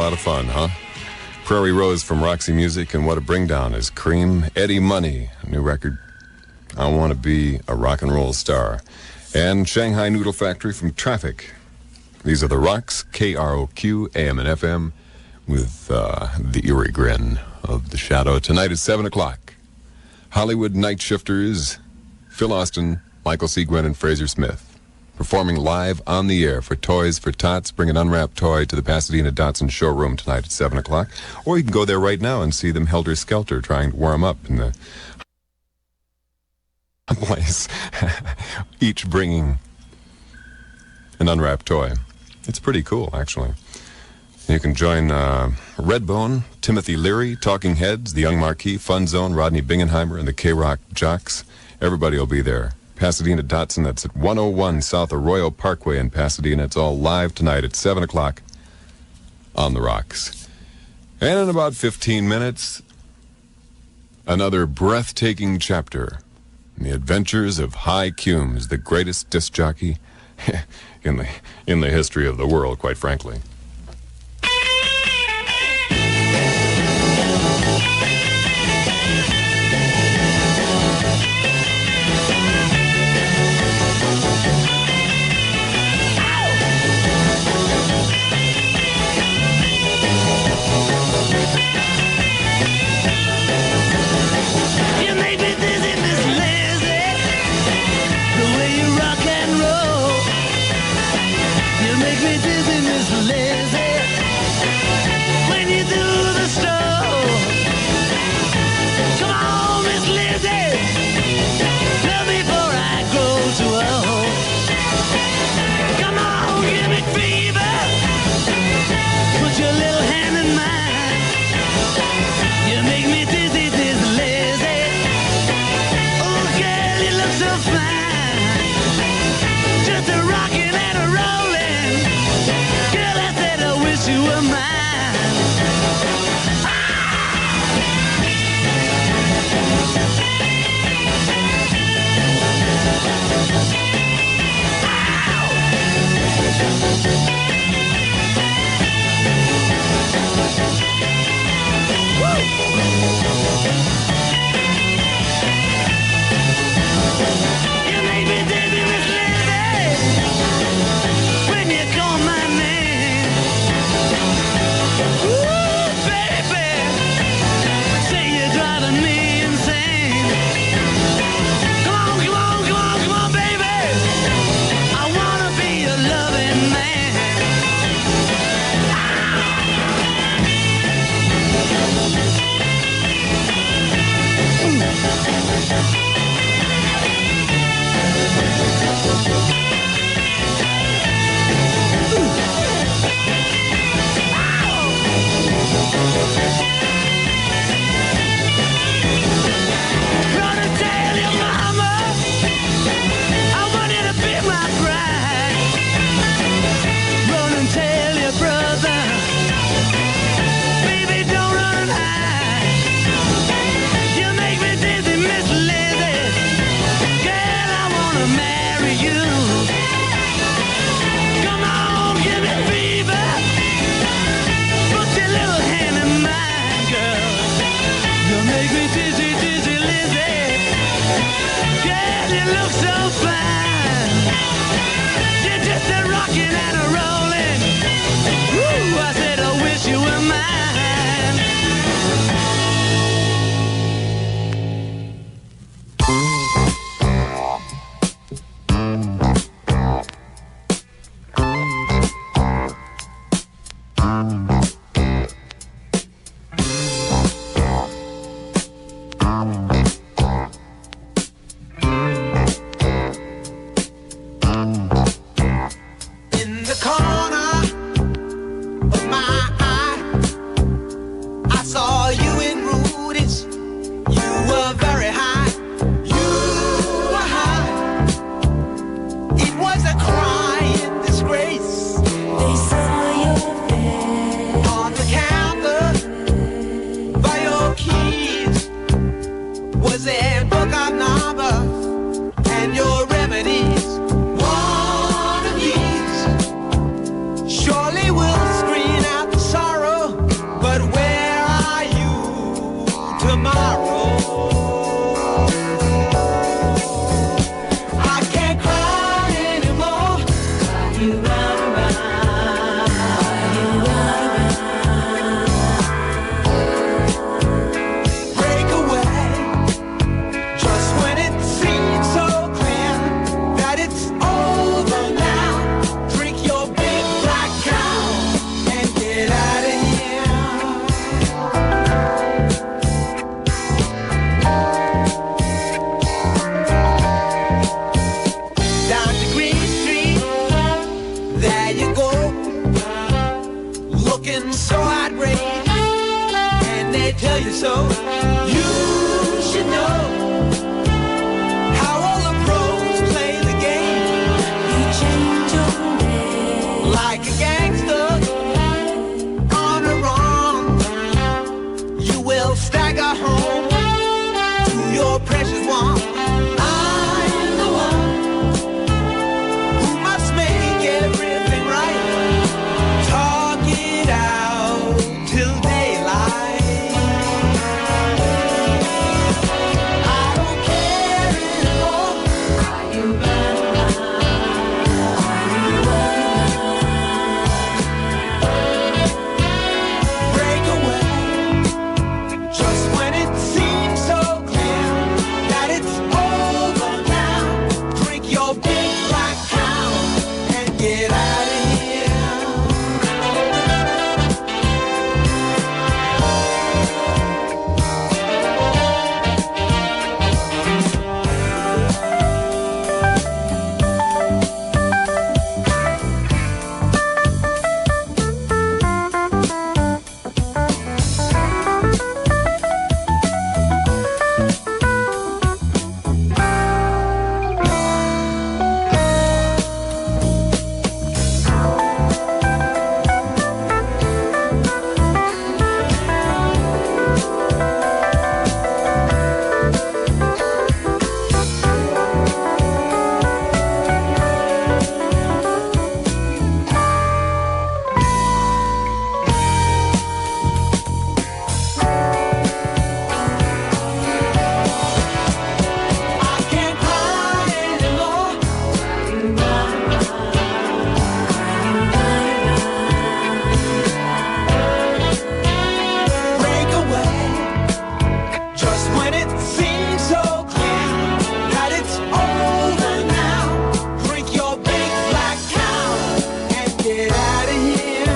lot of fun, huh? Prairie Rose from Roxy Music, and what a bring down is Cream, Eddie Money, a new record, I Want to Be a Rock and Roll Star, and Shanghai Noodle Factory from Traffic. These are the Rocks, KROQ, AM and FM, with the eerie grin of the Shadoe. Tonight at 7 o'clock, Hollywood Night Shifters, Phil Austin, Michael C. Gwynne, and Frazer Smith, performing live on the air for Toys for Tots. Bring an unwrapped toy to the Pasadena Datsun showroom tonight at 7 o'clock. Or you can go there right now and see them helter-skelter trying to warm up in the place, each bringing an unwrapped toy. It's pretty cool, actually. You can join Redbone, Timothy Leary, Talking Heads, The Young Marquis, Fun Zone, Rodney Bingenheimer, and the KROQ Jocks. Everybody will be there. Pasadena Datsun, that's at 101 South Arroyo Parkway in Pasadena. It's all live tonight at 7 o'clock on the Rocks. And in about 15 minutes, another breathtaking chapter in the adventures of High Cumes, the greatest disc jockey in the history of the world, quite frankly. Yeah. so you should know how all the pros play the game. You change your name like a gangster on a run. You will stagger home to your precious one. I'm the one who must make everything right. Talk it out till daylight. I don't care anymore. Are you running? Break away just when it seems so clear that it's over now. Drink your big black cow and get out of here. I can't cry anymore. Break away just when it seems so clear that it's over now. Drink your big black cow and get out of here.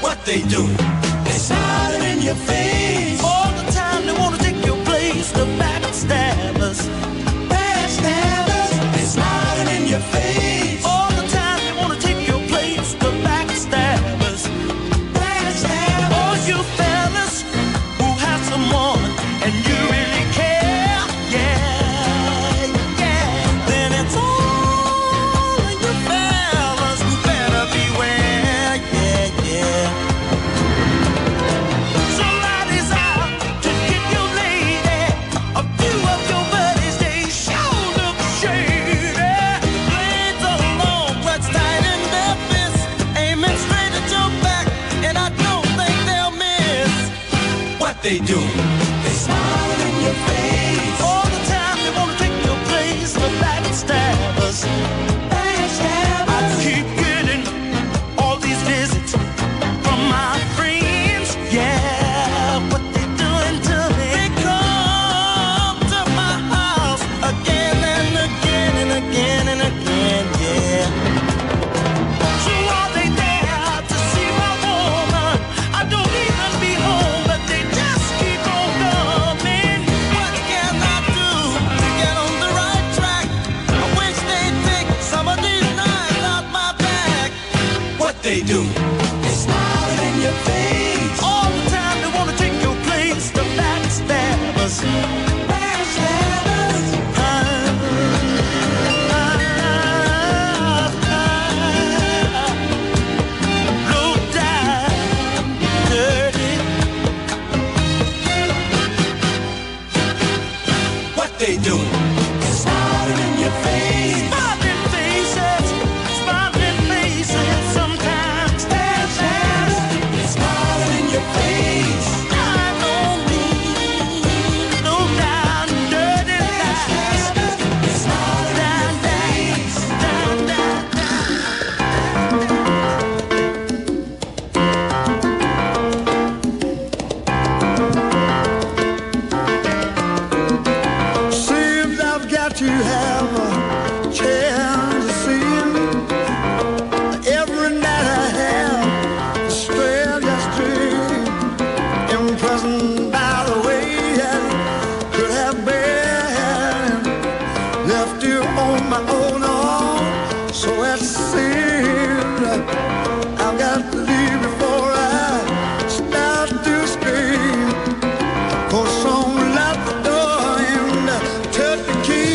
What they do? They smiling in your face all the time. They wanna take your place. The backstabbers, backstabbers. They smiling in your face all the time. They wanna take your place. The backstabbers, backstabbers. All you fellas who have someone and you really care, yeah, yeah. Then it's all of you fellas who better beware, yeah, yeah. Somebody's out to get your lady. A few of your buddies, they sure look shady. Blades are long, clutch tight in their fists, aiming straight at your back, and I don't think they'll miss. What they do? They smile in your face all the time. They wanna take your place. The backstabbers, backstabbers. I keep getting all these visits from my friends, yeah. they do? They smile in your face. All the time they wanna take your place. The backstabbers. They do. They're smiling in your face. Smiling faces, smiling faces. Sometimes they're smiling in your face. I don't mean no down dirty lies. They're smiling in your face. To have a chance to see him every night I have the strangest dream, imprisoned by the way I could have been left you on my own arm. So it seems I've got to leave before I start to scream. 'Cause someone locked the door and took the key.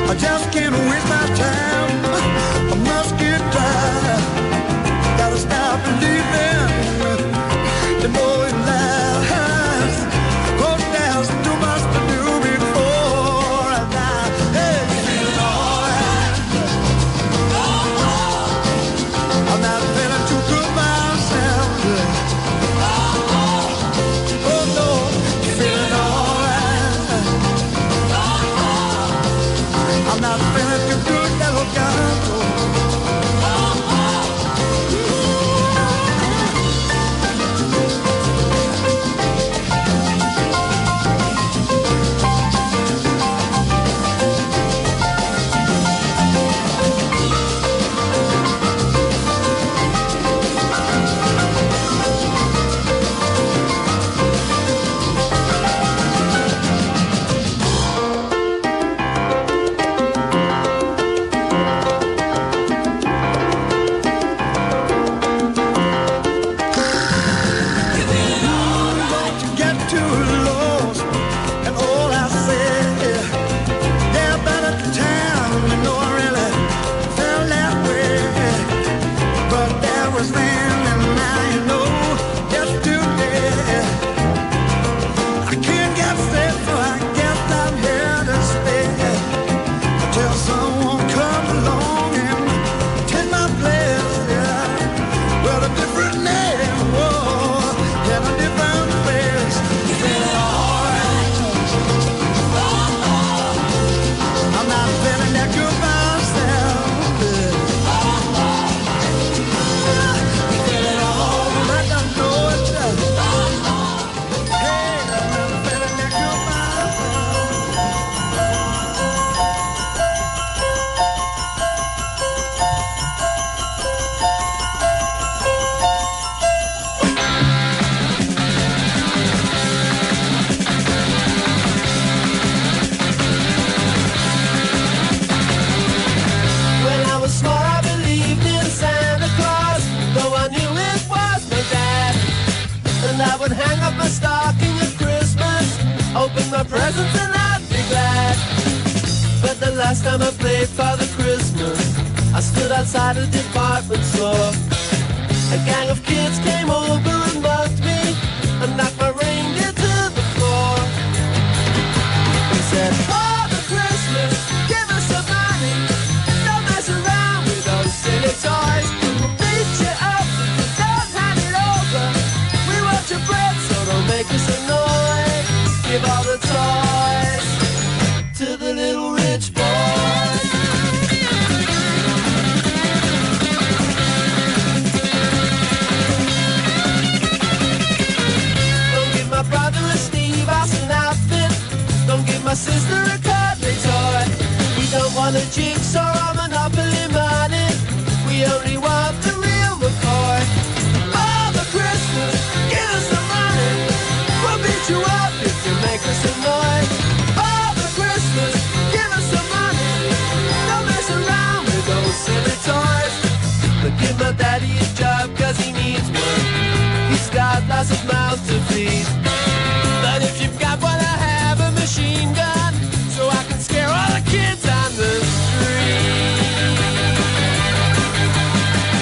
I just can't waste my time. I must get tired. Gotta stop believing the more it lasts. 'Cause there's too much to do before I die. Hey, feeling alright. I'm not feeling too good myself. Oh no, feeling alright. I'm not feeling too good, that'll go. Presents and I'd be glad. But the last time I played Father Christmas, I stood outside a department store. A gang of kids came over and mugged me and knocked my reindeer to the floor. He said, Father Christmas, give us some money. Don't mess around with those silly toys. We'll beat you up if you don't hand it over. We want your bread, so don't make us annoy. Give all the toys. lots of mouths to feed. But if you've got one, I have a machine gun, so I can scare all the kids on the street.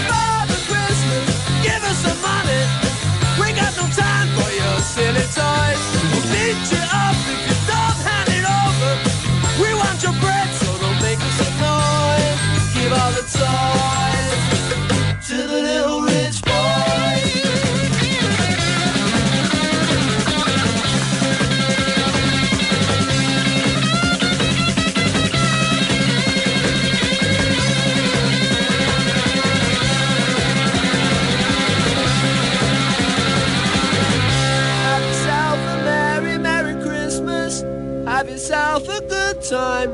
Father Christmas, give us some money. We got no time for your silly toys. We'll beat you up if you don't hand it over. We want your bread, so don't make us annoy. Give all the toys to the little rich boy. Have yourself a merry, merry Christmas. Have yourself a good time.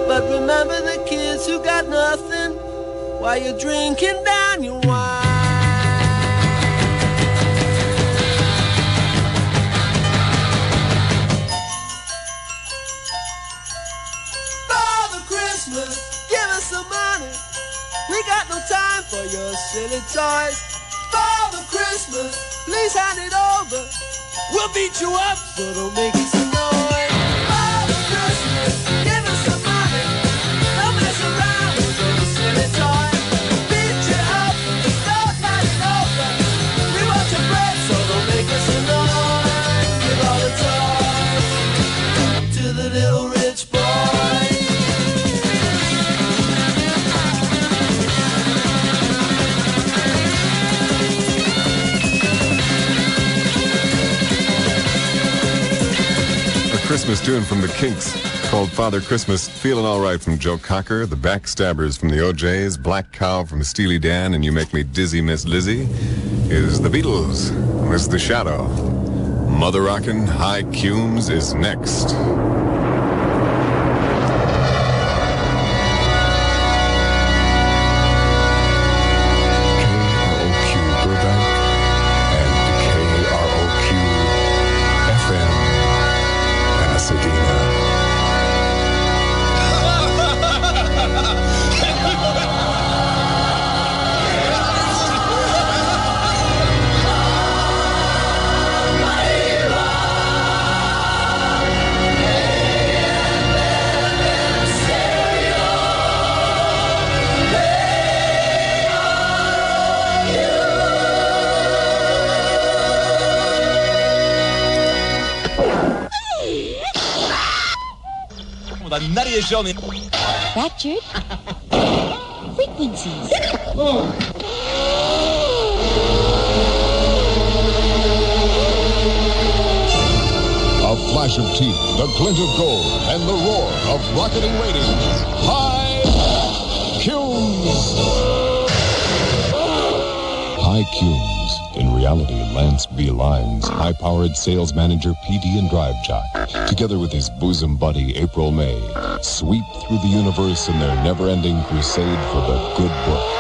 But remember the kids who got nothing while you're drinking down your wine. Father Christmas, give us some money. We got no time for your silly toys. Father Christmas, please hand it over. We'll beat you up, so don't make us annoy. Father Christmas, give us some money. Don't mess around with those silly toys. We'll beat you up, don't hand it over. We want your bread, so don't make us annoy. Give all the toys to the little rich boy. Christmas tune from the Kinks called Father Christmas. Feeling All Right from Joe Cocker, the Backstabbers from the OJs, Black Cow from Steely Dan, and You Make Me Dizzy, Miss Lizzie is the Beatles. This is the Shadoe. Mother Rockin' High Cumes is next. The nuttiest show me. Fractured frequencies. A flash of teeth, the glint of gold, and the roar of rocketing ratings. High Cumes! High Cumes. In reality, Lance B. Lyons, high-powered sales manager, PD, and drive jock, together with his bosom buddy, April May, sweep through the universe in their never-ending crusade for the good book.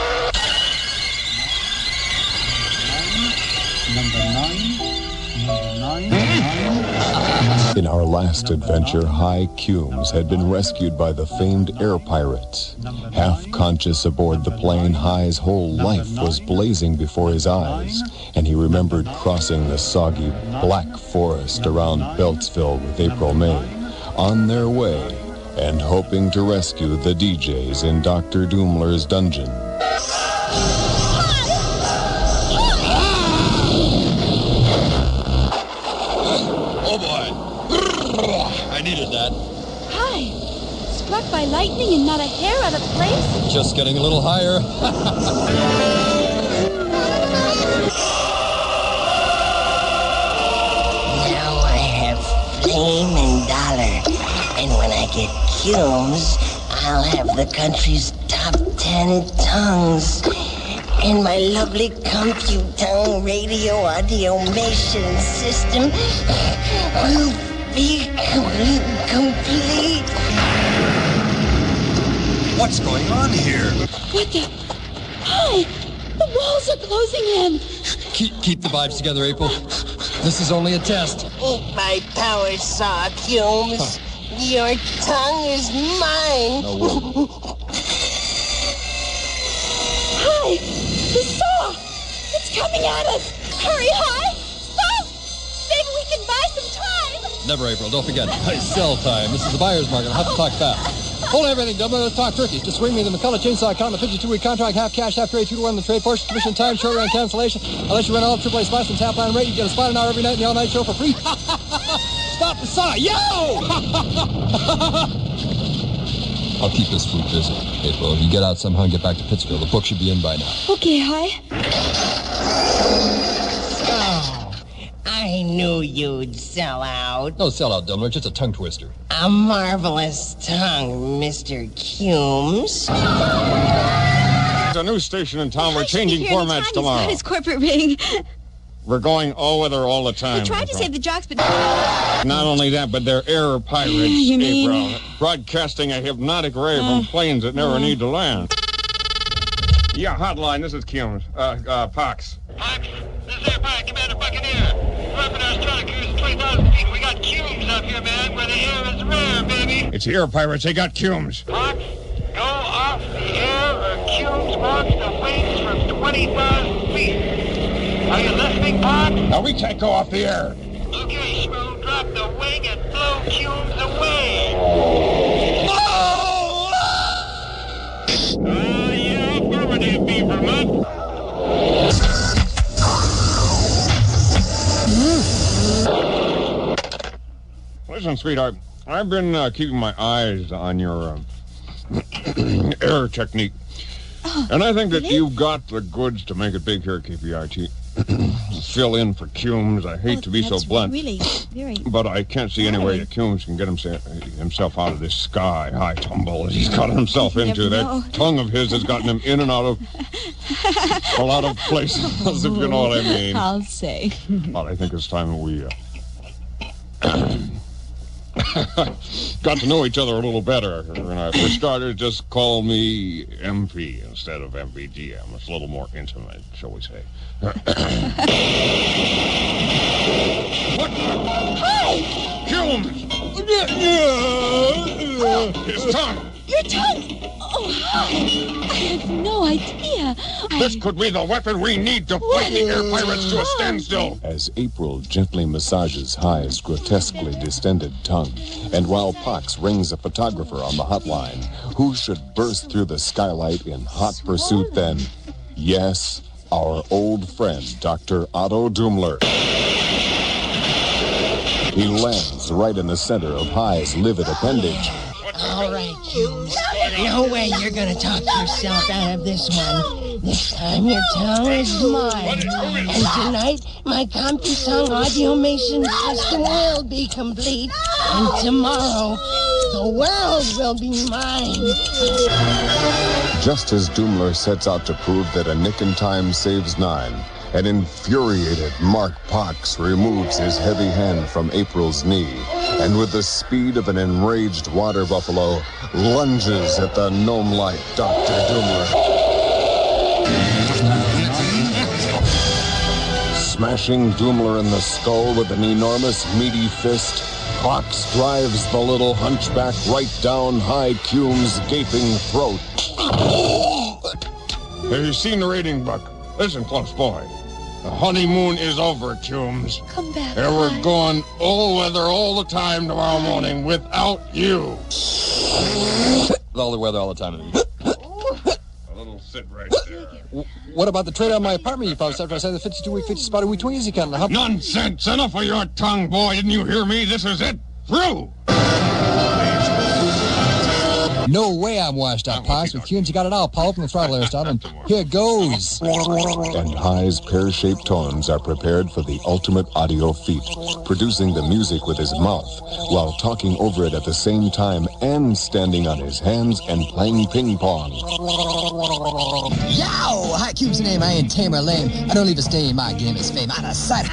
In our last adventure, High Cumes had been rescued by the famed air pirates. Half-conscious aboard the plane, High's whole life was blazing before his eyes, and he remembered crossing the soggy black forest around Beltsville with April May, on their way, and hoping to rescue the DJs in Dr. Doomler's dungeon. Oh boy. I needed that. Hi. Struck by lightning and not a hair out of place? Just getting a little higher. Now I have fame and dollar. And when I get Cumes, I'll have the country's top 10 tongues. And my lovely compute-tongue radio automation system will be complete. What's going on here? What the? Hi! The walls are closing in! Keep the vibes together, April. This is only a test. Eat my power saw, Cumes. Your tongue is mine. No way. Hi! The saw! It's coming at us! Hurry, Hi! Stop! Maybe we can buy some time! Never, April. Don't forget. It's sell time. This is the buyer's market. I'll have to talk fast. Hold everything, Dublin. Let's talk turkeys. Just swing me the McCullough chainsaw account, the 52-week contract, half cash, half trade, 2-to-1 the trade portion, commission time, short run cancellation. Unless you run all AAA spots and tap line rate, you get a spot an hour every night in the all-night show for free. Stop the saw. Yo! I'll keep this food busy, April. If you get out somehow and get back to Pittsfield, the book should be in by now. Okay, Hi. I knew you'd sell out. No sellout, Dublin. It's just a tongue twister. A marvelous tongue, Mr. Cumes. There's a new station in town. We're changing formats tomorrow. His corporate ring. We're going all weather all the time. We tried to save the jocks, but... Not only that, but they're air pirates, You mean? April. Broadcasting a hypnotic ray from planes that never need to land. Yeah, hotline. This is Cumes. Pox. Pox, this is Airpire Commander Buccaneer. We're up in our strata cruise at 20,000 feet. We got Cumes up here, man, where the air is rare, baby. It's the air pirates. They got Cumes. Pox, go off the air or Cumes wants the wings from 20,000 feet. Are you listening, Pox? Now, we can't go off the air. Okay, Schmoo, drop the wing and blow Cumes away. Oh! Yeah, affirmative, Beaverman. Listen, sweetheart, I've been keeping my eyes on your air technique. And I think that you've got the goods to make it big here at KPIT. Fill in for Cumes. I hate to be so blunt. Really, very... But I can't see any way that Cumes can get himself out of this sky-high tumble that he's gotten himself into. That tongue of his has gotten him in and out of a lot of places, if you know what I mean. I'll say. Well, I think it's time that we got to know each other a little better. For starters, just call me MP instead of MPGM. It's a little more intimate, shall we say. What? Hi! Cumes! His tongue! Your tongue! Oh, Hi! I had no idea. This could be the weapon we need to fight the air pirates to a standstill. As April gently massages High's grotesquely distended tongue, and while Pox rings a photographer on the hotline, who should burst through the skylight in hot pursuit then? Yes, our old friend, Dr. Otto Dummler. He lands right in the center of High's livid appendage. All right, Cumes. No way you're gonna talk yourself out of this one. This time your tongue is mine. And tonight, my CompuTongue audiomation system will be complete. And tomorrow, the world will be mine. Just as Dummler sets out to prove that a nick in time saves 9, an infuriated Mark Pox removes his heavy hand from April's knee, and with the speed of an enraged water buffalo, lunges at the gnome-like Dr. Dummler. Smashing Dummler in the skull with an enormous meaty fist, Pox drives the little hunchback right down High Cumes' gaping throat. Have you seen the rating, Buck? Listen close, boy. The honeymoon is over, Cumes. Come back, And we're Hi. going all weather all the time tomorrow morning without you. All the weather, all the time. A little sit right there. What about the trade on my apartment you found after I signed the 52-week 50-spot week 20 easy count? Nonsense! Enough of your tongue, boy. Didn't you hear me? This is it. Through. No way I'm washed up, Pox. With Cumes, you got it all. Paul, from the throttle air stop, and here goes. And High's pear-shaped tones are prepared for the ultimate audio feat, producing the music with his mouth, while talking over it at the same time and standing on his hands and playing ping-pong. Yow! Hi, Cumes' name. I ain't tame or lame. I don't leave a stain in my game. It's fame out of sight.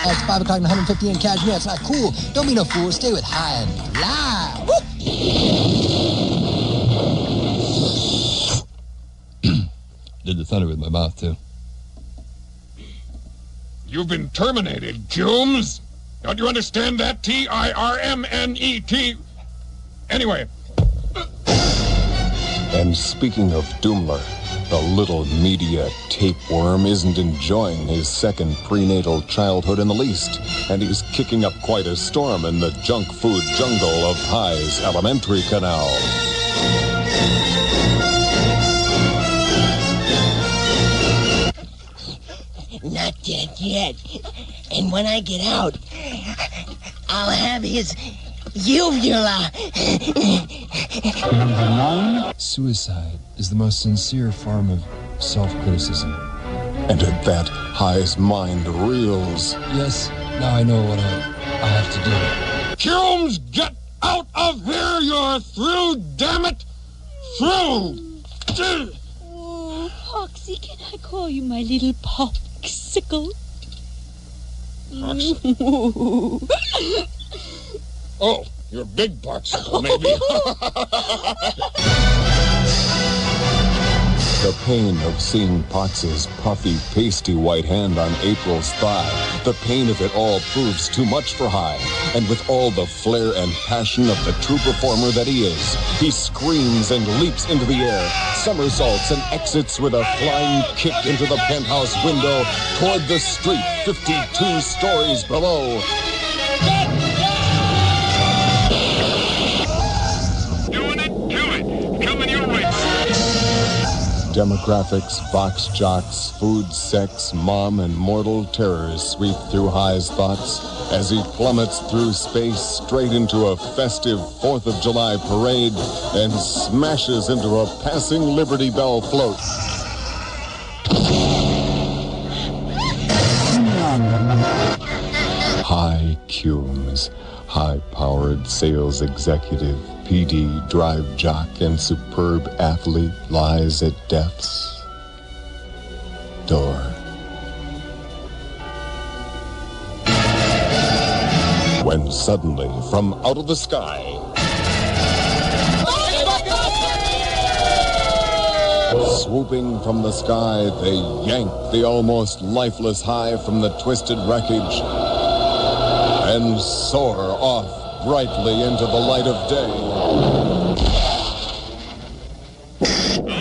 It's 5 o'clock and 150 in Cashmere. It's not cool. Don't be no fool. Stay with High and live. Woo! Did the thunder with my mouth, too. You've been terminated, Cumes. Don't you understand that? T-I-R-M-N-E-T. Anyway. And speaking of Dummler, The little media tapeworm isn't enjoying his second prenatal childhood in the least, and he's kicking up quite a storm in the junk food jungle of High's Elementary Canal. Not dead yet. And when I get out, I'll have his uvula. Number 9. Suicide is the most sincere form of self-criticism. And at that, High's mind reels. Yes, now I know what I have to do. Cumes, get out of here! You're through, damn it! Through! Oh, Poxy, can I call you my little popsicle? Oh, you're big popsicle, maybe. The pain of seeing Potts's puffy, pasty white hand on April's thigh, the pain of it all proves too much for High. And with all the flair and passion of the true performer that he is, he screams and leaps into the air, somersaults and exits with a flying kick into the penthouse window toward the street 52 stories below. Demographics, box jocks, food, sex, mom, and mortal terrors sweep through High's thoughts as he plummets through space straight into a festive 4th of July parade and smashes into a passing Liberty Bell float. High Cumes, high-powered sales executive, PD, drive jock, and superb athlete lies at death's door. When suddenly, from out of the sky, swooping from the sky, they yank the almost lifeless High from the twisted wreckage and soar off brightly into the light of day.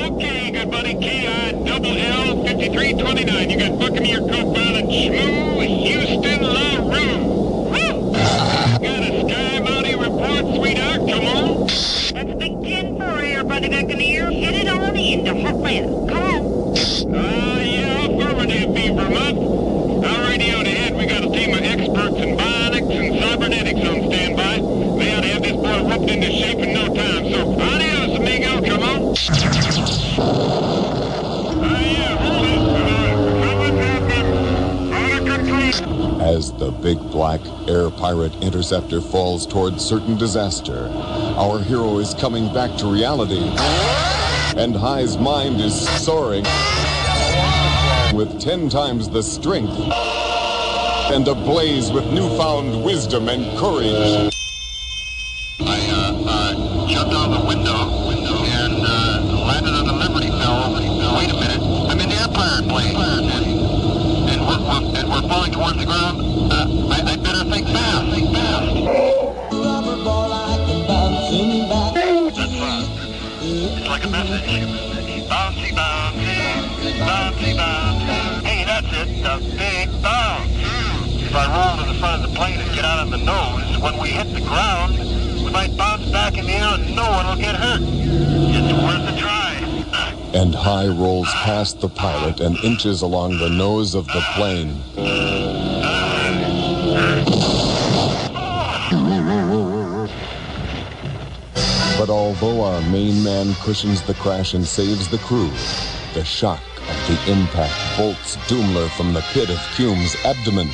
Okay, good buddy, KI-double-L 5329. You got Buccaneer Coke bound and Schmoo, Houston, LaRue. Woo! Got a Sky Mountie report, sweetheart, come on. That's Big 10-4 here, buddy Buccaneer. Hit it on into hot weather. Come on. Yeah, affirmative, Beaver Muff. All radio to head, we got a team of experts in bionics and cybernetics on standby. They ought to have this boy whipped into shape in no time. So, adios, amigo, come on. As the big black air pirate interceptor falls towards certain disaster, our hero is coming back to reality, and High's mind is soaring with 10 times the strength and ablaze with newfound wisdom and courage. I jumped out of the window and landed on the Liberty Bell. Wait a minute, I'm in the Empire plane, and we're falling towards the ground. I better think fast. Rubber ball like a bouncing back. That's fine. It's like a message. Bouncy, bouncy, bouncy, bouncy. Hey, that's it, the big bounce. If I roll to the front of the plane and get out on the nose, when we hit the ground, we might bounce back in the air and no one will get hurt. It's worth a try. And High rolls past the pilot and inches along the nose of the plane. But although our main man cushions the crash and saves the crew, the shock of the impact bolts Doomler from the pit of Cumes' abdomen,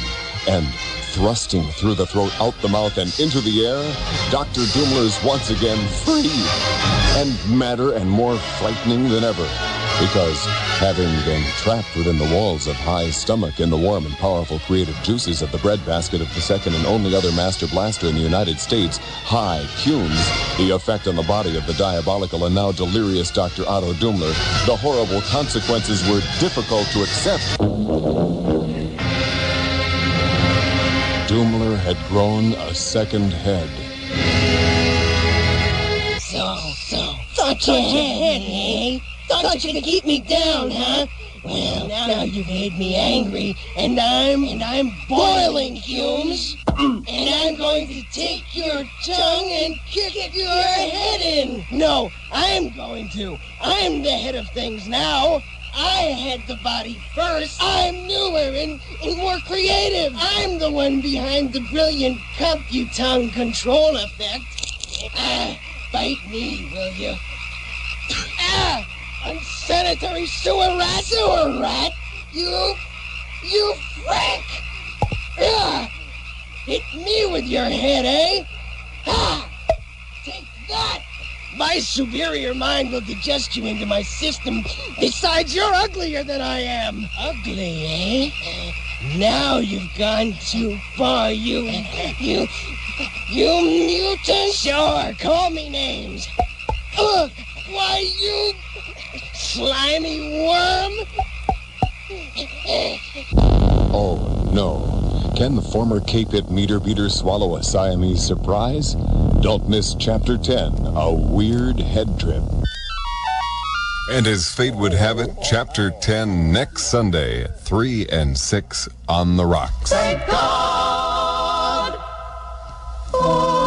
and thrusting through the throat, out the mouth, and into the air, Dr. Doomler's once again free, and madder and more frightening than ever. Because, having been trapped within the walls of High's stomach in the warm and powerful creative juices of the breadbasket of the second and only other master blaster in the United States, High Cumes, the effect on the body of the diabolical and now delirious Dr. Otto Doomler, the horrible consequences were difficult to accept. Doomler had grown a second head. So, thought you had me, eh? Thought you could keep me down, huh? Well, now you've made me angry, and I'm boiling, Cumes. And I'm going to take your tongue and kick your head in. No, I'm going to. I'm the head of things now. I had the body first. I'm newer and more creative. I'm the one behind the brilliant CompuTong control effect. Bite me, will you? Unsanitary sewer rat! Sewer rat? You freak! Hit me with your head, eh? Take that! My superior mind will digest you into my system. Besides, you're uglier than I am. Ugly, eh? Now you've gone too far, you mutant. Sure, call me names. Ugh, why, you slimy worm. Oh, no. Can the former K-Pit meter beater swallow a Siamese surprise? Don't miss Chapter 10, A Weird Head Trip. And as fate would have it, Chapter 10 next Sunday, 3 and 6 on the rocks. Thank God for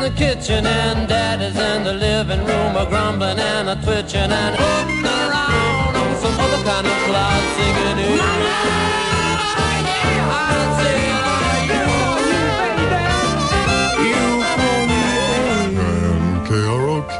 the kitchen and Daddy's in the living room, a grumbling and a twitching and floating around on some other kind of cloud, singing in. I'd say, are you for me, baby? You for me. And KROQ.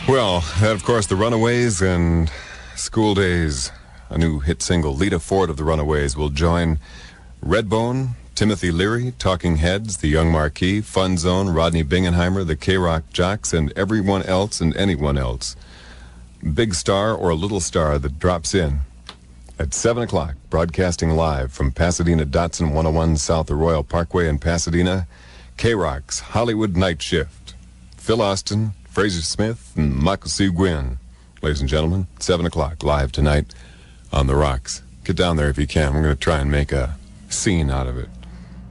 Well, that, of course, the Runaways and School Days, a new hit single. Lita Ford of the Runaways will join Redbone, Timothy Leary, Talking Heads, The Young Marquis, Fun Zone, Rodney Bingenheimer, the KROQ Jocks, and everyone else and anyone else. Big star or little star that drops in at 7 o'clock, broadcasting live from Pasadena Datsun 101 South of Royal Parkway in Pasadena, KROQ's Hollywood Night Shift. Phil Austin, Frazer Smith, and Michael C. Gwynne. Ladies and gentlemen, 7 o'clock, live tonight on the Rocks. Get down there if you can. We're going to try and make a scene out of it.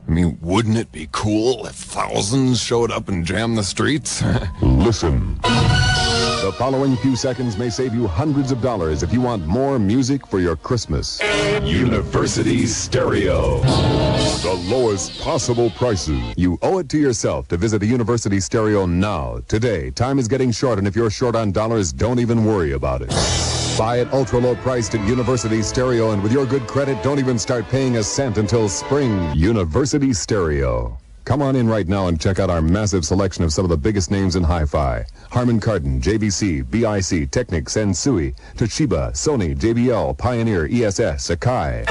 I mean, wouldn't it be cool if thousands showed up and jammed the streets? Listen. The following few seconds may save you hundreds of dollars if you want more music for your Christmas. University Stereo. The lowest possible prices. You owe it to yourself to visit a University Stereo now, today. Time is getting short, and if you're short on dollars, don't even worry about it. Buy it ultra low priced at University Stereo, and with your good credit, don't even start paying a cent until spring. University Stereo. Come on in right now and check out our massive selection of some of the biggest names in hi-fi. Harman Kardon, JVC, BIC, Technic, Sensui, Toshiba, Sony, JBL, Pioneer, ESS, Akai.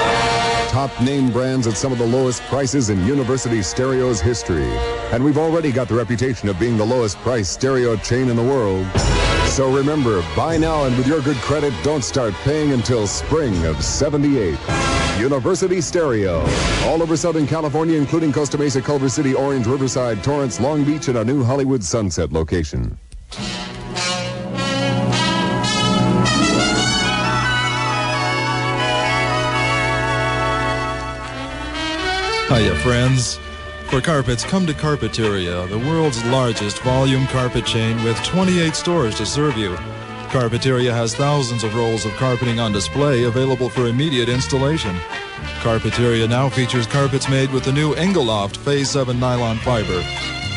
Top name brands at some of the lowest prices in University Stereo's history. And we've already got the reputation of being the lowest priced stereo chain in the world. So remember, buy now, and with your good credit, don't start paying until spring of '78. University Stereo. All over Southern California, including Costa Mesa, Culver City, Orange, Riverside, Torrance, Long Beach, and our new Hollywood Sunset location. Hiya, friends. For carpets, come to Carpeteria, the world's largest volume carpet chain with 28 stores to serve you. Carpeteria has thousands of rolls of carpeting on display available for immediate installation. Carpeteria now features carpets made with the new Engeloft Phase 7 nylon fiber.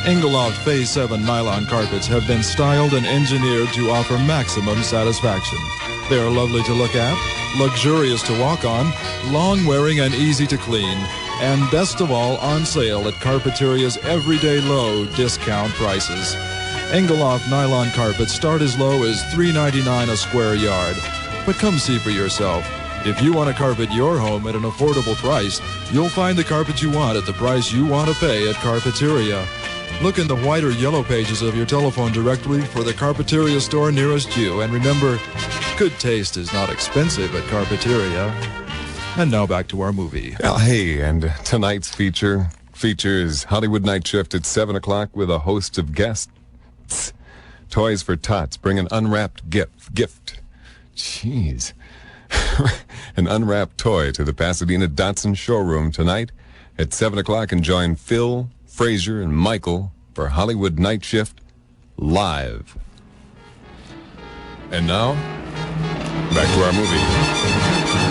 Engeloft Phase 7 nylon carpets have been styled and engineered to offer maximum satisfaction. They are lovely to look at, luxurious to walk on, long-wearing and easy to clean, and best of all, on sale at Carpeteria's everyday low discount prices. Engeloft nylon carpets start as low as $3.99 a square yard. But come see for yourself. If you want to carpet your home at an affordable price, you'll find the carpet you want at the price you want to pay at Carpeteria. Look in the white or yellow pages of your telephone directory for the Carpeteria store nearest you. And remember, good taste is not expensive at Carpeteria. And now back to our movie. Well, hey, and tonight's features Hollywood Night Shift at 7 o'clock with a host of guests. Toys for Tots. Bring an unwrapped gift. Jeez. An unwrapped toy to the Pasadena Datsun showroom tonight at 7 o'clock, and join Phil, Frazer, and Michael for Hollywood Night Shift live. And now, back to our movie.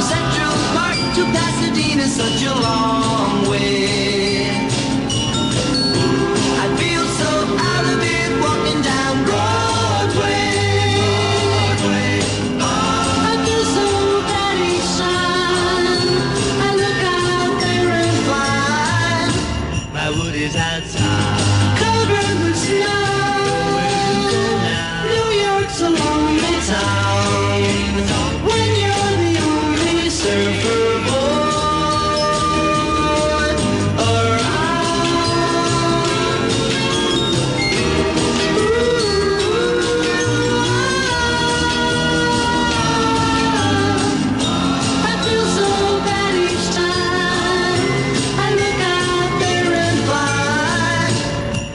From Central Park to Pasadena, such a long way. I feel so out of it walking down Broadway. I feel so bad each time I look out there and find my wood is outside, covered with snow. New York's a lonely town when you're the only surfer boy around. I feel so bad each time I look out there and find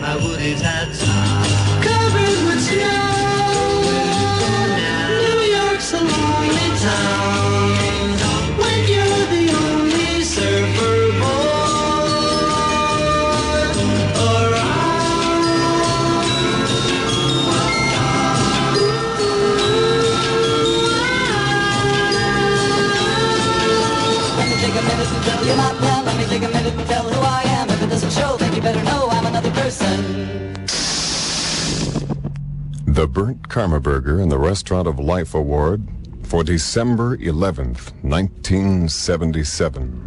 my wood is outside, covered with snow. New York's a lonely town when you're the only surfer boy Let me take a minute to tell you my plan. Let me take a minute to tell who I am. If it doesn't show, then you better know I'm another person. The Burnt Karma Burger and the Restaurant of Life Award for December 11th, 1977.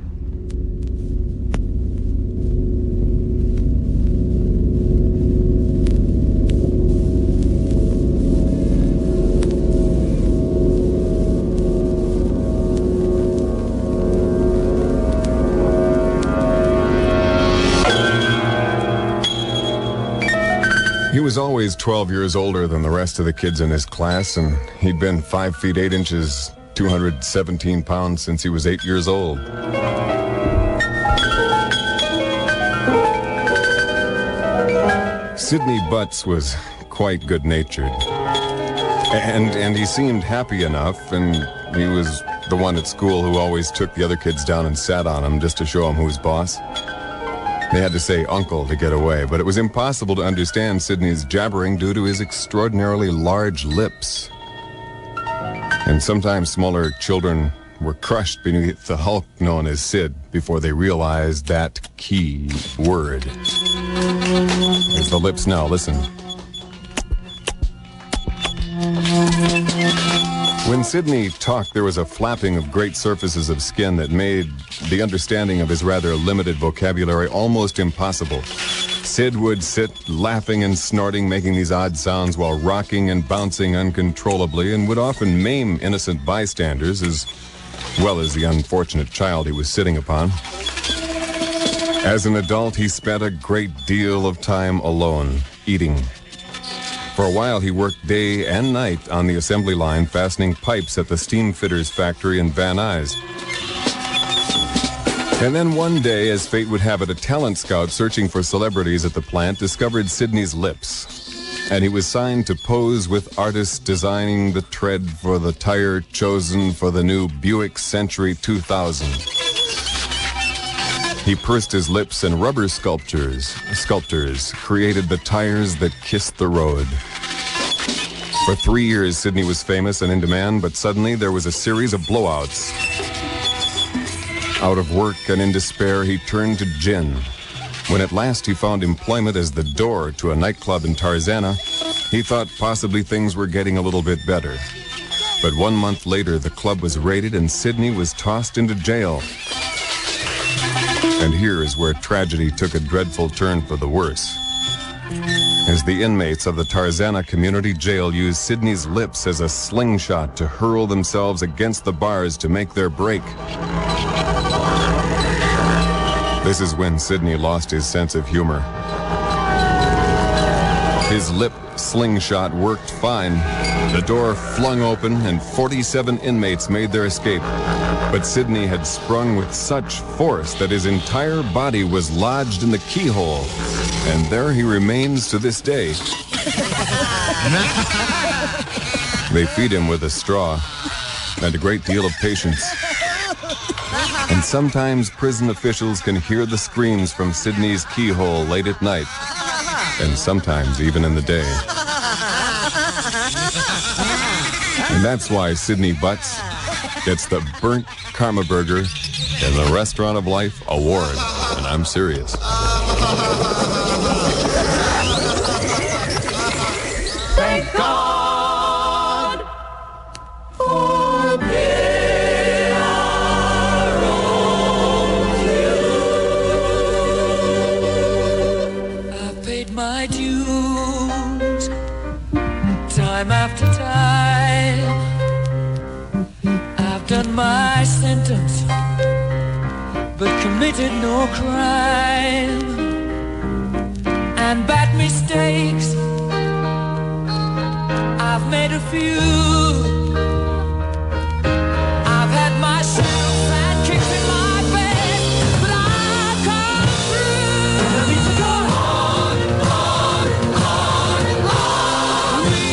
He was always 12 years older than the rest of the kids in his class, and he'd been 5 feet 8 inches, 217 pounds since he was 8 years old. Sidney Butts was quite good-natured, and he seemed happy enough, and he was the one at school who always took the other kids down and sat on them just to show them who was boss. They had to say uncle to get away, but it was impossible to understand Sidney's jabbering due to his extraordinarily large lips. And sometimes smaller children were crushed beneath the hulk known as Sid before they realized that key word. There's the lips now, listen. When Sidney talked, there was a flapping of great surfaces of skin that made the understanding of his rather limited vocabulary almost impossible. Sid would sit laughing and snorting, making these odd sounds while rocking and bouncing uncontrollably, and would often maim innocent bystanders as well as the unfortunate child he was sitting upon. As an adult, he spent a great deal of time alone, eating. For a while, he worked day and night on the assembly line, fastening pipes at the steam fitters factory in Van Nuys. And then one day, as fate would have it, a talent scout searching for celebrities at the plant discovered Sidney's lips. And he was signed to pose with artists designing the tread for the tire chosen for the new Buick Century 2000. He pursed his lips, and rubber sculptors created the tires that kissed the road. For 3 years, Sidney was famous and in demand, but suddenly there was a series of blowouts. Out of work and in despair, he turned to gin. When at last he found employment as the door to a nightclub in Tarzana, he thought possibly things were getting a little bit better. But 1 month later, the club was raided and Sidney was tossed into jail. And here is where tragedy took a dreadful turn for the worse. As the inmates of the Tarzana Community Jail used Sidney's lips as a slingshot to hurl themselves against the bars to make their break. This is when Sidney lost his sense of humor. His lip slingshot worked fine. The door flung open and 47 inmates made their escape. But Sidney had sprung with such force that his entire body was lodged in the keyhole. And there he remains to this day. They feed him with a straw and a great deal of patience. And sometimes prison officials can hear the screams from Sidney's keyhole late at night. And sometimes even in the day. And that's why Sidney Butts It's the Burnt Karma Burger and the Restaurant of Life Award. And I'm serious. Thank God for I've paid my dues time after time. I've done my sentence, but committed no crime. And bad mistakes, I've made a few. I've had my share of bad kicks in my face, but I've come through. And I need to go on. We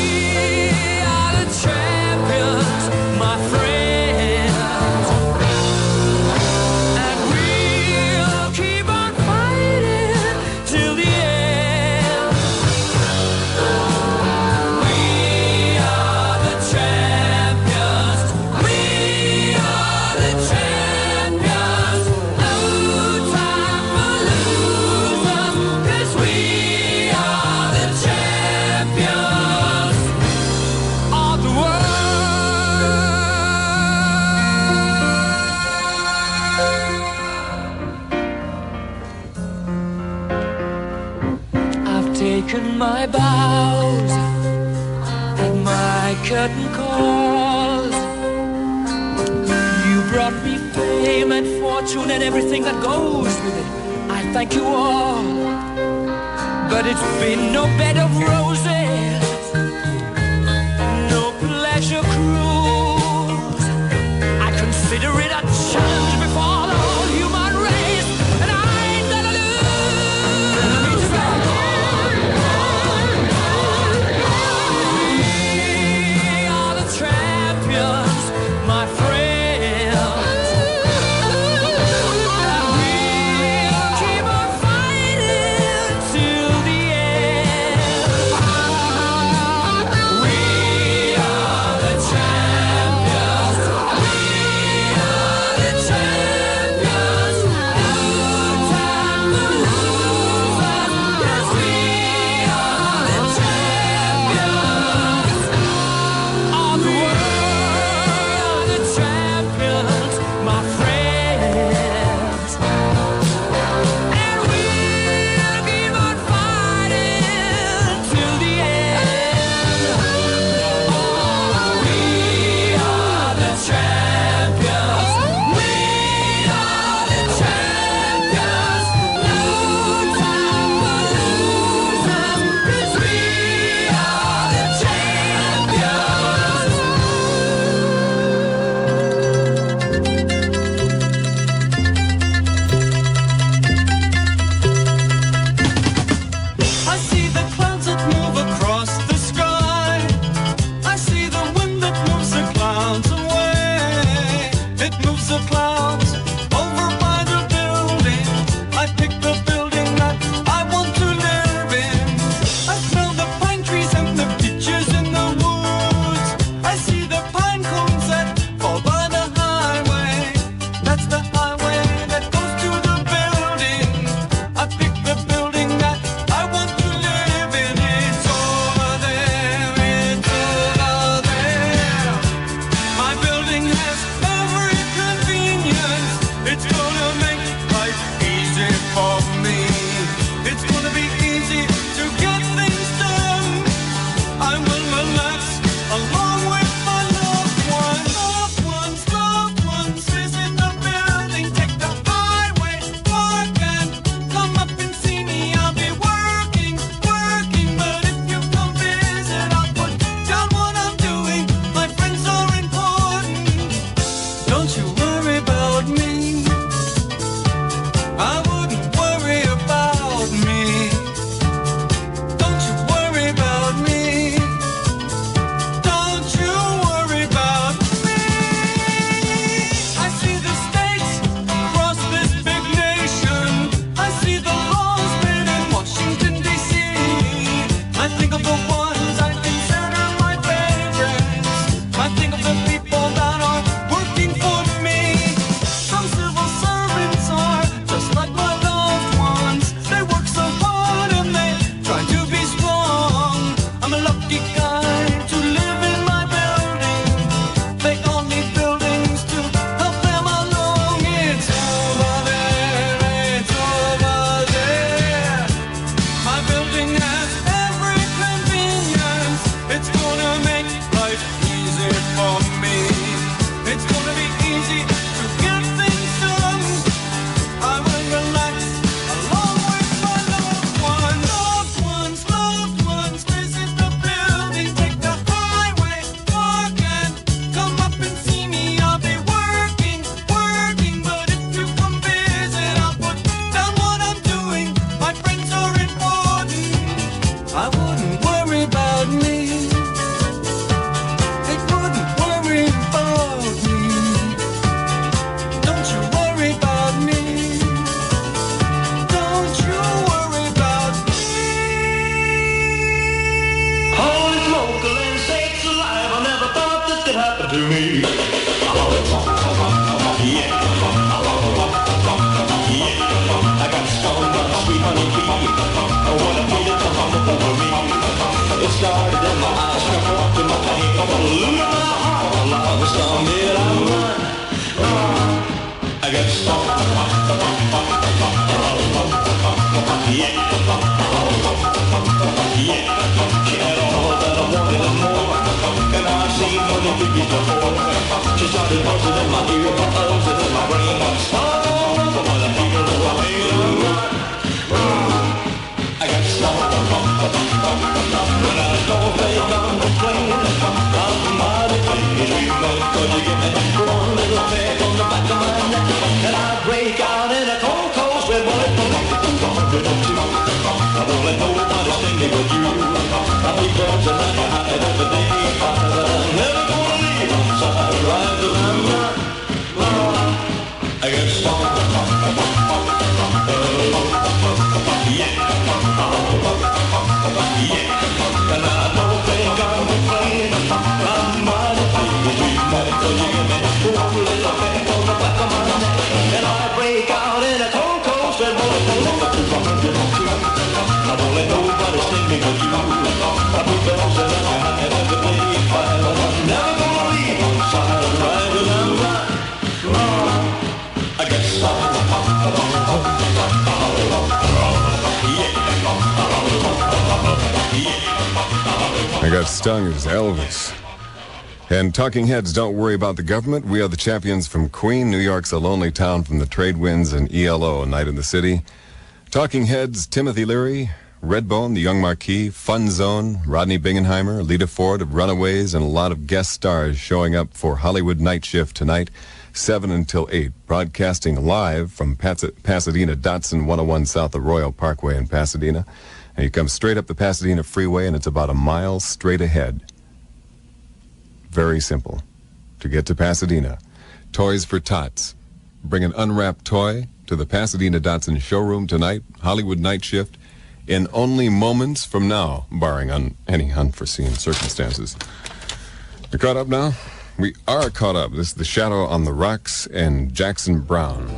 are the champions, my friends, and we'll keep on fighting till the end. We are the champions. We are the champions. No time for losers, 'cause we are the champions of the world. I've taken my bows and my curtain calls. You brought me fame and fortune and everything that goes with it. I thank you all, but it's been no bed of roses, no pleasure cruise. I consider it a challenge before the whole human race, and I ain't gonna lose. And I need to go We are the champions, my friends, and we'll keep on fighting till the end. We are the champions. We are the some. Yeah. Yeah. She had all that I wanted and more. And I've seen many babies before. She started buzzing in my ear, buzzing in my brain. Some of what I feel is what I I got some. When I don't play, I'm complaining. I'm mighty pleased, cause you give me one little peck on the back of my neck, and I break out in a cold, cold sweat. Well, it's I won't let nobody sting me but you. I'll be buzzing and high every day. I'm never gonna leave on side right till I'm not. I got some. Yeah. Yeah. And I don't think I'm complaining. I'm mighty pleased, cause you give me one little peck on the back of my neck, and I break out in a cold, cold sweat. I won't let nobody sting me but you. I'll be buzzing and high every day. I'm never gonna leave on side right till I'm right. I got some. I got stung as Elvis. And Talking Heads, don't worry about the government. We are the champions from Queen. New York's a lonely town from the trade winds, and ELO, Night in the City. Talking Heads, Timothy Leary, Redbone, The Young Marquis, Fun Zone, Rodney Bingenheimer, Lita Ford of Runaways, and a lot of guest stars showing up for Hollywood Night Shift tonight, 7 until 8. Broadcasting live from Pasadena, Dotson 101 south of Royal Parkway in Pasadena. And you come straight up the Pasadena Freeway, and it's about a mile straight ahead. Very simple. To get to Pasadena, Toys for Tots. Bring an unwrapped toy to the Pasadena Dotson showroom tonight, Hollywood Night Shift, in only moments from now, barring any unforeseen circumstances. You're caught up now? We are caught up. This is the Shadoe on the Rocks and Jackson Brown.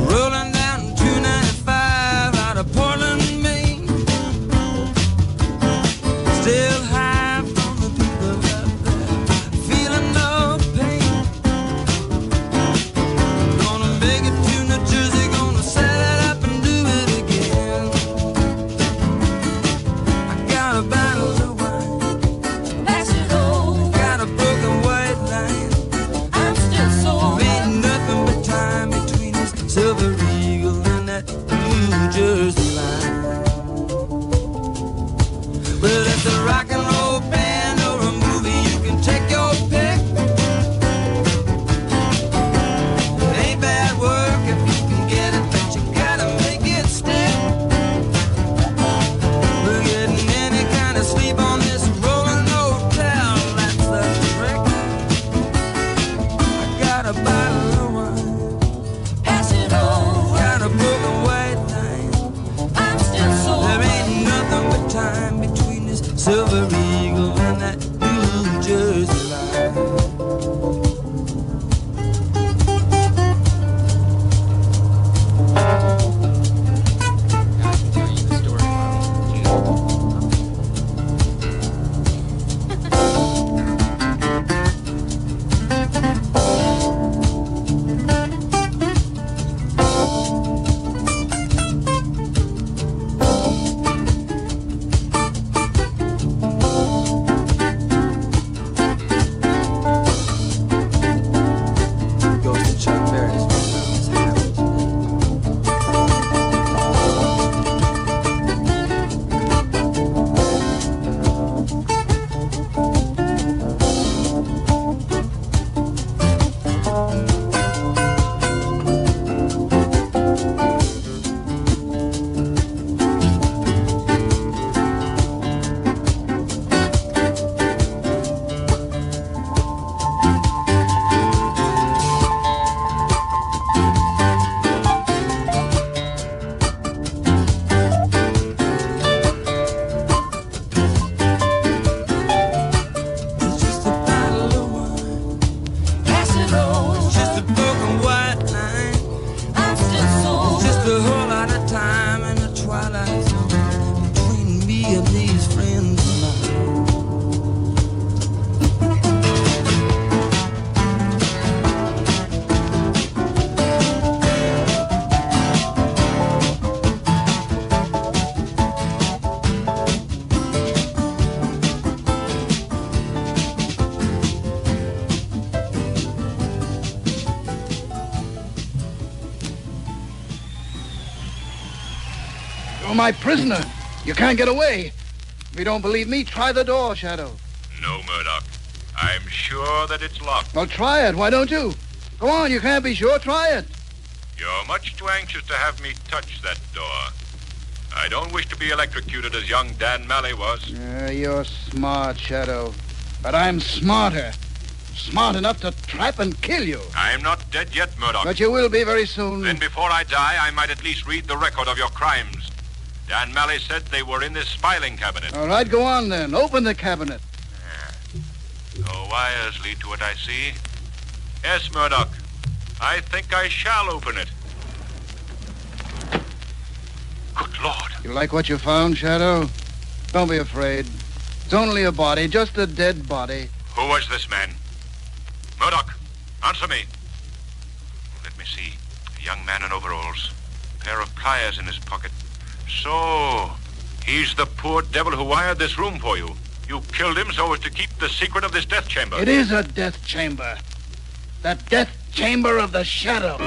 Rolling down 295 out of Portland, Maine. Still high from the people up there, feeling no pain. Gonna make it to New Jersey, gonna set it up and do it again. I got a bottle of wine, pass it over. Got a broken white line, I'm still You're my prisoner. You can't get away. If you don't believe me, try the door, Shadoe. No, Murdoch. I'm sure that it's locked. Well, try it. Why don't you? Go on, you can't be sure. Try it. You're much too anxious to have me touch that door. I don't wish to be electrocuted as young Dan Malley was. You're smart, Shadoe. But I'm smarter. Smart enough to trap and kill you. I'm not dead yet, Murdoch. But you will be very soon. Then before I die, I might at least read the record of your crimes. Dan Malley said they were in this filing cabinet. All right, go on then. Open the cabinet. No wires lead to it, I see. Yes, Murdoch. I think I shall open it. Good Lord. You like what you found, Shadoe? Don't be afraid. It's only a body, just a dead body. Who was this man? Murdoch, answer me. Let me see. A young man in overalls. A pair of pliers in his pocket. So, he's the poor devil who wired this room for you. You killed him so as to keep the secret of this death chamber. It is a death chamber. The death chamber of the Shadoe.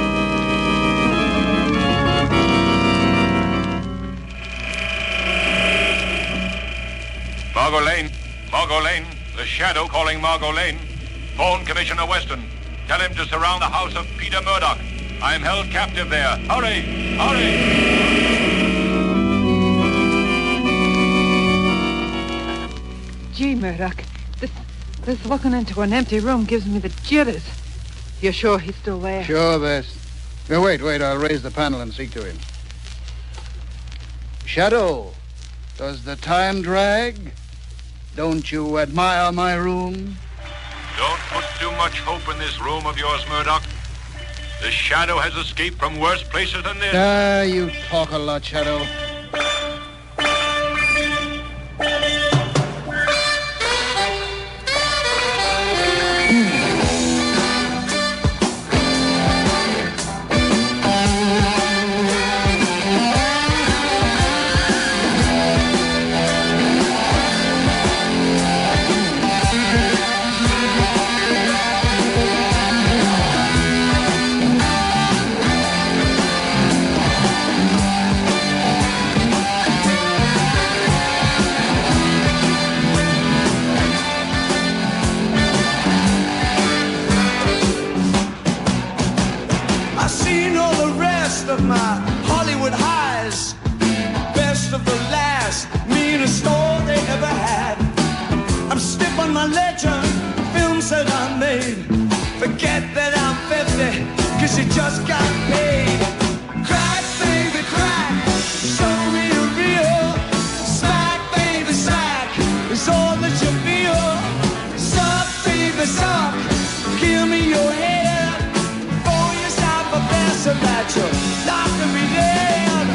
Margot Lane. Margot Lane. The Shadoe calling Margot Lane. Phone Commissioner Weston. Tell him to surround the house of Peter Murdoch. I'm held captive there. Hurry! Hurry! Gee, Murdoch, this looking into an empty room gives me the jitters. You're sure he's still there? Sure, Bess. Now, wait. I'll raise the panel and speak to him. Shadoe, does the time drag? Don't you admire my room? Don't put too much hope in this room of yours, Murdoch. The Shadoe has escaped from worse places than this. You talk a lot, Shadoe. Of my Hollywood highs, best of the last, meanest store they ever had. I'm stiff on my ledger, films that I made. Forget that I'm 50, cause you just got paid. Crack, baby, crack, show me a real. Smack, baby, smack, is all that you feel. Suck, baby, suck, give me your head. Before you stop a best of that you're knocking me dead.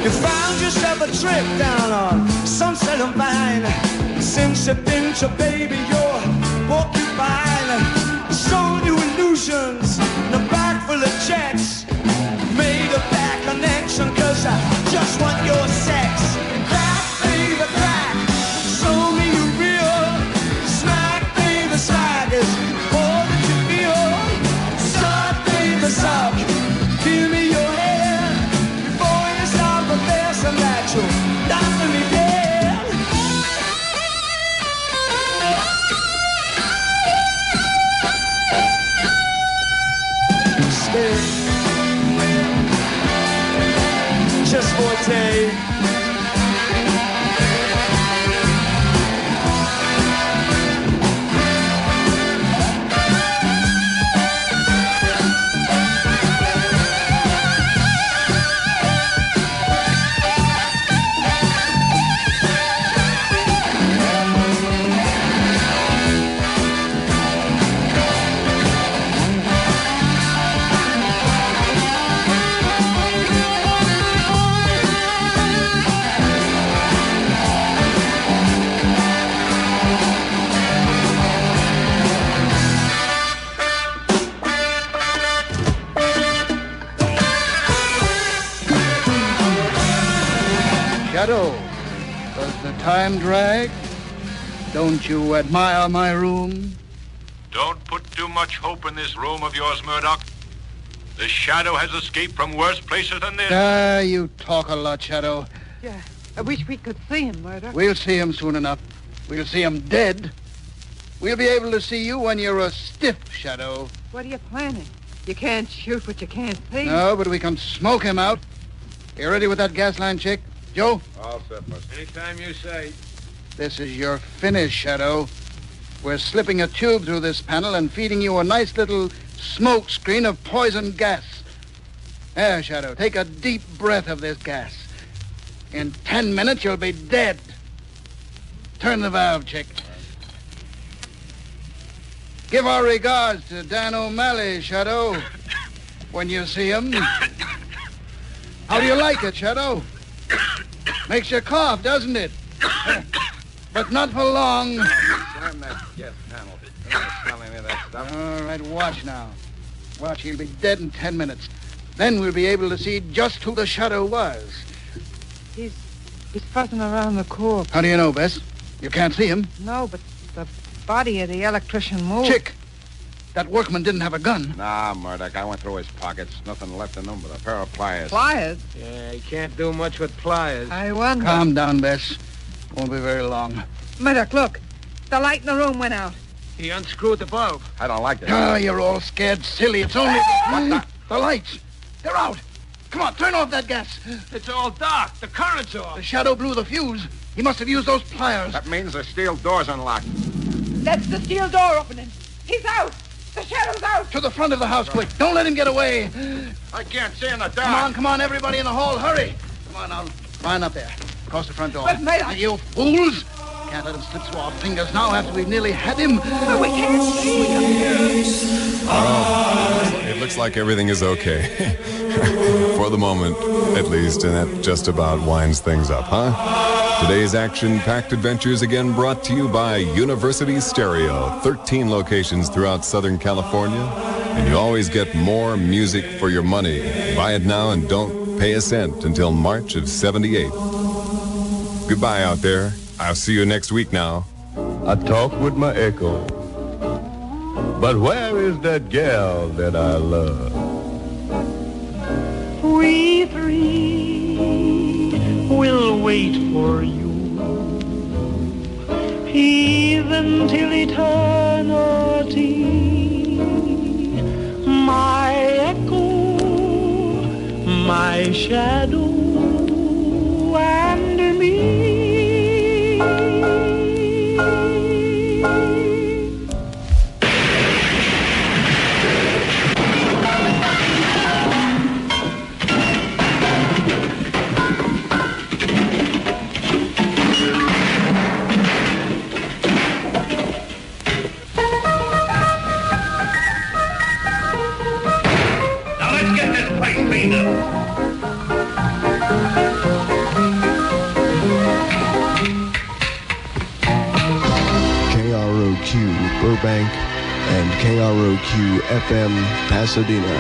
You found yourself a trip down on Sunset and Vine. Since you've been to baby, you're porcupine. Sold you illusions and a bag full of checks. Made a bad connection cause I just want your sex. Crack, baby, crack, show me you real. Smack, baby, smack is all that you feel. Suck, baby, suck, give me your hand. Before you start professing that you're knocking me dead. Just for a day. Shadow, does the time drag? Don't you admire my room? Don't put too much hope in this room of yours, Murdoch. The Shadow has escaped from worse places than this. You talk a lot, Shadow. Yeah, I wish we could see him, Murdoch. We'll see him soon enough. We'll see him dead. We'll be able to see you when you're a stiff, Shadow. What are you planning? You can't shoot what you can't see. No, but we can smoke him out. You ready with that gas line, chick? Joe? All set, boss. Anytime you say. This is your finish, Shadow. We're slipping a tube through this panel and feeding you a nice little smoke screen of poison gas. There, Shadow, take a deep breath of this gas. In 10 minutes, you'll be dead. Turn the valve, chick. Give our regards to Dan O'Malley, Shadow, when you see him. How do you like it, Shadow? Makes you cough, doesn't it? But not for long. Slam that gas panel. Don't smell any of that stuff. All right, watch now. Watch, he'll be dead in 10 minutes. Then we'll be able to see just who the Shadow was. He's fussing around the corpse. How do you know, Bess? You can't see him. No, but the body of the electrician moved. Chick, that workman didn't have a gun. Nah, Murdoch, I went through his pockets. Nothing left in them but a pair of pliers. Pliers? Yeah, he can't do much with pliers. I wonder. Calm down, Bess. Won't be very long. Murdoch, look. The light in the room went out. He unscrewed the bulb. I don't like this. Ah, you're all scared silly. It's only... What the lights. They're out. Come on, turn off that gas. It's all dark. The current's off. The Shadow blew the fuse. He must have used those pliers. That means the steel door's unlocked. That's the steel door opening. He's out. The Shadow's out. To the front of the house, quick. Don't let him get away. I can't see in the dark. Come on, everybody in the hall. Hurry. Come on, now. Run up there. Across the front door. But, Murdoch... You fools. Can't let him slip through our fingers now after we've nearly had him. But we can't see. Oh, it looks like everything is okay. For the moment, at least, and that just about winds things up, huh? Today's action-packed adventures again brought to you by University Stereo. 13 locations throughout Southern California, and you always get more music for your money. Buy it now and don't pay a cent until March of '78. Goodbye out there. I'll see you next week now. I talk with my echo, but where is that gal that I love? We three will wait for you, even till eternity. My echo, my shadow, and me. KROQ Burbank and KROQ FM Pasadena.